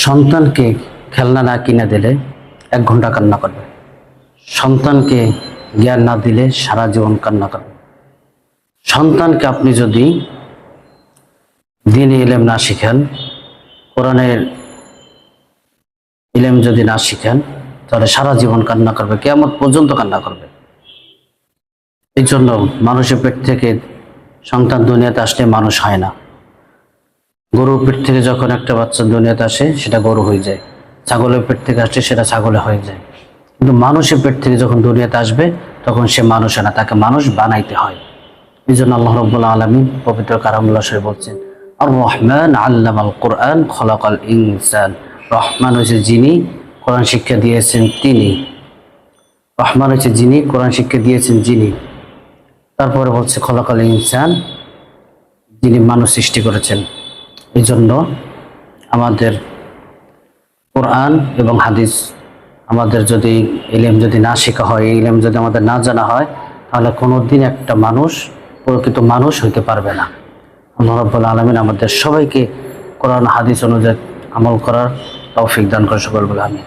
সন্তানকে খেলনা না কিনে দিলে 1 ঘন্টা কান্না করবে। সন্তানকে জ্ঞান না দিলে সারা জীবন কান্না করবে। সন্তানকে আপনি যদি দ্বীনি ইলম না শিখেন, কোরআনের ইলম যদি না শিখেন, তাহলে সারা জীবন কান্না করবে, কিয়ামত পর্যন্ত কান্না করবে। এই জন্য মানুষের পেট থেকে সন্তান দুনিয়াতে আসলে মানুষ হয় না। গরুর পেট থেকে যখন একটা বাচ্চা দুনিয়াতে আসে সেটা গরু হয়ে যায়, ছাগলের পেট থেকে আসলে সেটা ছাগলে হয়ে যায়। কিন্তু মানুষের পেট থেকে যখন দুনিয়াতে আসবে তখন সে মানুষ হয় না, তাকে মানুষ বানাইতে হয়। এই জন্য আল্লাহ রাব্বুল আলামিন পবিত্র কালামুল্লাহ শরীফে বলছেন, আর রহমান আল্লামাল কোরআন খলাকাল ইনসান। রহমান হচ্ছে যিনি কোরআন শিক্ষা দিয়েছেন তিনি। রহমান হচ্ছে যিনি কোরআন শিক্ষা দিয়েছেন যিনি। তারপরে বলছে খলাকাল ইনসান, যিনি মানুষ সৃষ্টি করেছেন। এই জন্য আমাদের কোরআন এবং হাদিস, আমাদের যদি ইলম যদি না শেখা হয়, এই ইলম যদি আমাদের না জানা হয়, তাহলে কোনোদিন একটা মানুষ প্রকৃত মানুষ হইতে পারবে না। আল্লাহ রাব্বুল আলামিন আমাদের সবাইকে কোরআন হাদিস অনুযায়ী আমল করার তৌফিক দান করে সকল বলে আমিন।